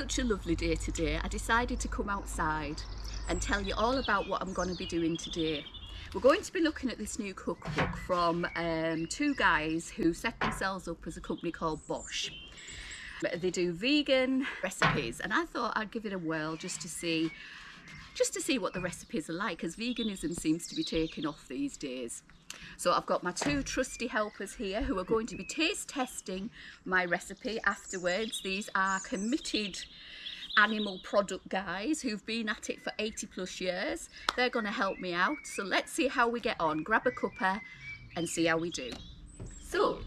such a lovely day today, I decided to come outside and tell you all about what I'm going to be doing today. We're going to be looking at this new cookbook from two guys who set themselves up as a company called Bosh. They do vegan recipes, and I thought I'd give it a whirl just to see what the recipes are like, as veganism seems to be taking off these days. So I've got my two trusty helpers here who are going to be taste testing my recipe afterwards. These are committed animal product guys who've been at it for 80 plus years. They're going to help me out. So let's see how we get on. Grab a cuppa and see how we do. So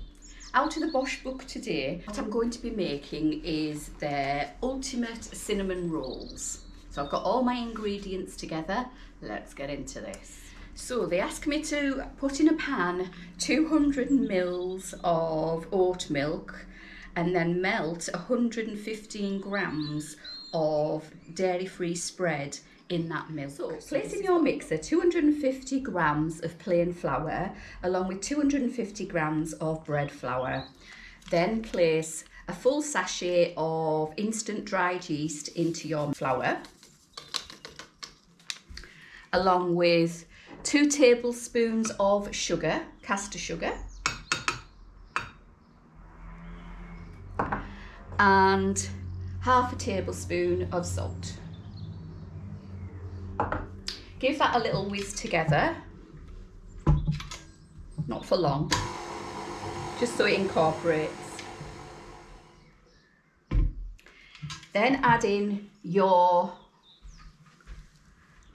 out of the Bosh book today, what I'm going to be making is their ultimate cinnamon rolls. So I've got all my ingredients together. Let's get into this. So they ask me to put in a pan 200 mils of oat milk and then melt 115 grams of dairy-free spread in that milk. So place in your mixer 250 grams of plain flour along with 250 grams of bread flour. Then place a full sachet of instant dried yeast into your flour, along with 2 tablespoons of sugar, caster sugar, and half a tablespoon of salt. Give that a little whiz together, not for long, just so it incorporates. Then add in your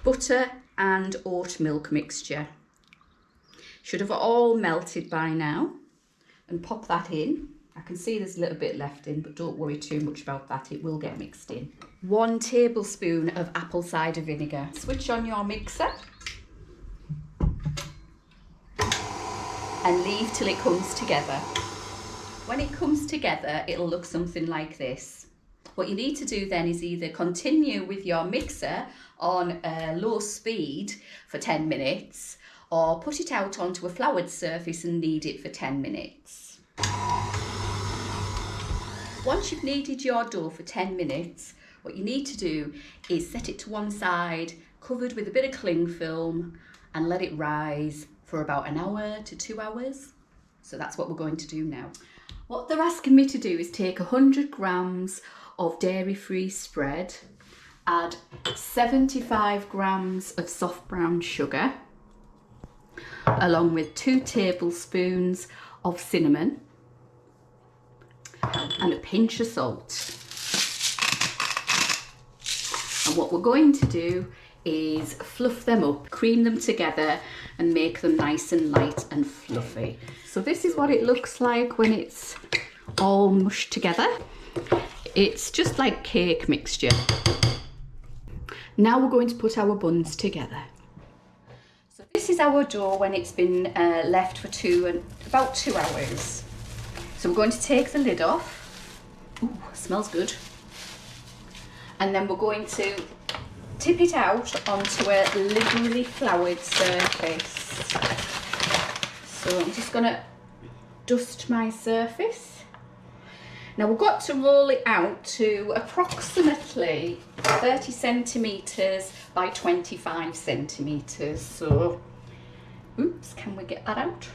butter and oat milk mixture. Should have all melted by now, and pop that in. I can see there's a little bit left in, but don't worry too much about that, it will get mixed in. 1 tablespoon of apple cider vinegar. Switch on your mixer and leave till it comes together. When it comes together, it'll look something like this. What you need to do then is either continue with your mixer on low speed for 10 minutes or put it out onto a floured surface and knead it for 10 minutes. Once you've kneaded your dough for 10 minutes, what you need to do is set it to one side, covered with a bit of cling film, and let it rise for about an hour to 2 hours. So that's what we're going to do now. What they're asking me to do is take 100 grams of dairy-free spread, add 75 grams of soft brown sugar, along with 2 tablespoons of cinnamon and a pinch of salt. And what we're going to do is fluff them up, cream them together and make them nice and light and fluffy. So this is what it looks like when it's all mushed together. It's just like cake mixture. Now we're going to put our buns together. So this is our dough when it's been left for about 2 hours. So we're going to take the lid off. Ooh, smells good. And then we're going to tip it out onto a liberally floured surface. So I'm just going to dust my surface. Now we've got to roll it out to approximately 30 centimetres by 25 centimetres. So, oops, can we get that out?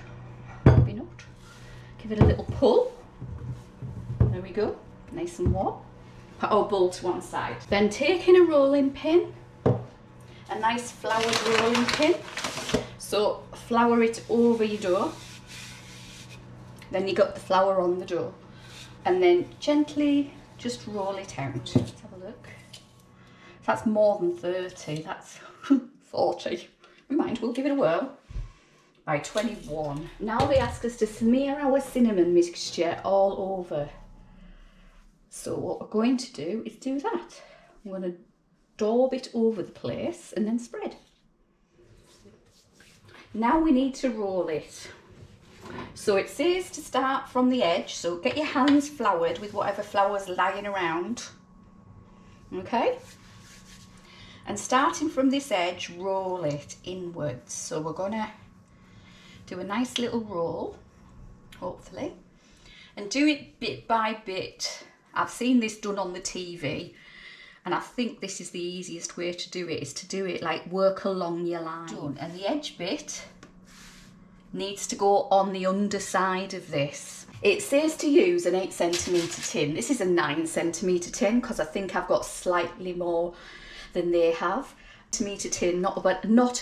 Maybe not. Give it a little pull. There we go, nice and warm. Put our bowl to one side. Then take in a rolling pin, a nice floured rolling pin. So flour it over your dough. Then you got the flour on the dough. And then gently just roll it out. Let's have a look. That's more than 30, that's 40. Never mind, we'll give it a whirl. By 21. Now they ask us to smear our cinnamon mixture all over. So what we're going to do is do that. I'm going to daub it over the place and then spread. Now we need to roll it. So it says to start from the edge, so get your hands floured with whatever flour's lying around, okay? And starting from this edge, roll it inwards. So we're gonna do a nice little roll, hopefully, and do it bit by bit I've seen this done on the TV, and I think this is the easiest way to do it, is to do it like work along your line. And the edge bit needs to go on the underside of this. It says to use an 8cm tin. This is a 9cm tin because I think I've got slightly more than they have. Centimetre tin, not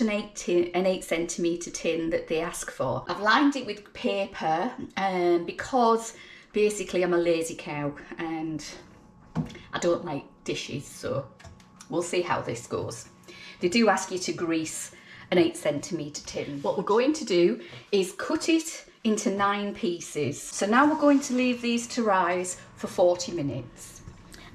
an 8cm tin that they ask for. I've lined it with paper because basically I'm a lazy cow and I don't like dishes, so we'll see how this goes. They do ask you to grease an 8cm tin. What we're going to do is cut it into 9 pieces. So now we're going to leave these to rise for 40 minutes.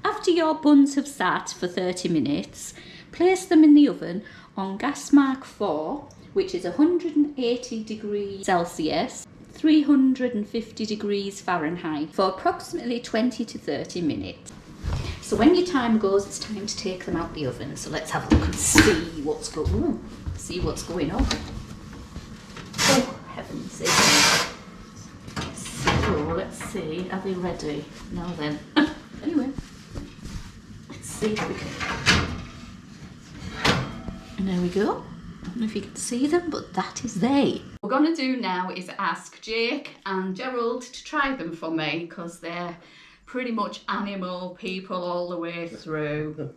After your buns have sat for 30 minutes, place them in the oven on gas mark 4, which is 180 degrees Celsius, 350 degrees Fahrenheit, for approximately 20 to 30 minutes. So when your time goes, it's time to take them out the oven. So let's have a look and see what's going on. Oh, heavens sake. So let's see, are they ready? Now then. Anyway, let's see if we can. And there we go. I don't know if you can see them, but that is they. What we're going to do now is ask Jake and Gerald to try them for me, because they're pretty much animal people all the way through.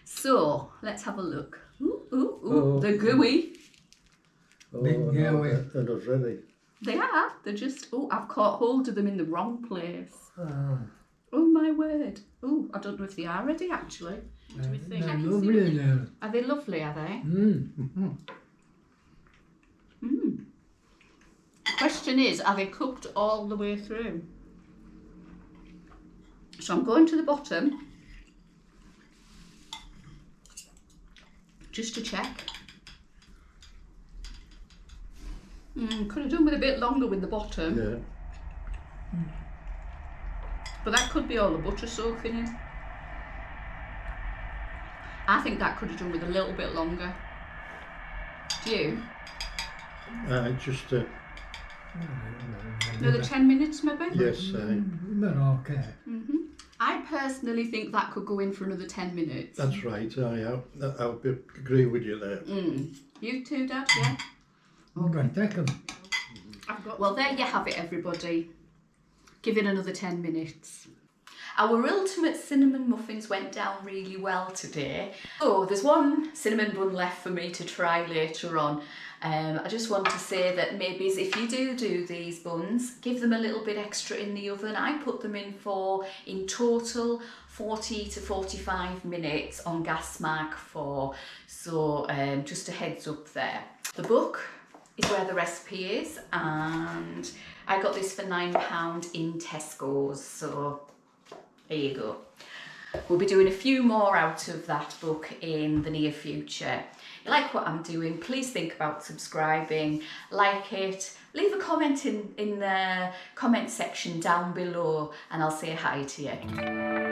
So let's have a look. Ooh, ooh, ooh, they're gooey. Big gooey. They're not ready. They are. They're just, oh, I've caught hold of them in the wrong place. Ah. Oh my word. Oh, I don't know if they are ready actually. What do we think? They're lovely now. Are they lovely, are they? The question is, are they cooked all the way through? So I'm going to the bottom just to check. Could have done with a bit longer with the bottom. Yeah. But that could be all the butter soaking in. I think that could have done with a little bit longer. Do you? Just Another 10 minutes maybe? yes. But okay. I personally think that could go in for another 10 minutes. That's right. I'll agree with you there. You too, Dad? Yeah? Okay. Take them. Well, there you have it, everybody. Give it another 10 minutes. Our ultimate cinnamon muffins went down really well today. Oh, there's one cinnamon bun left for me to try later on. I just want to say that maybe if you do these buns, give them a little bit extra in the oven. I put them in for, in total, 40 to 45 minutes on gas mark 4. So just a heads up there. The book is where the recipe is, and I got this for £9 in Tesco's, so there you go. We'll be doing a few more out of that book in the near future. If you like what I'm doing, please think about subscribing, like it, leave a comment in the comment section down below, and I'll say hi to you.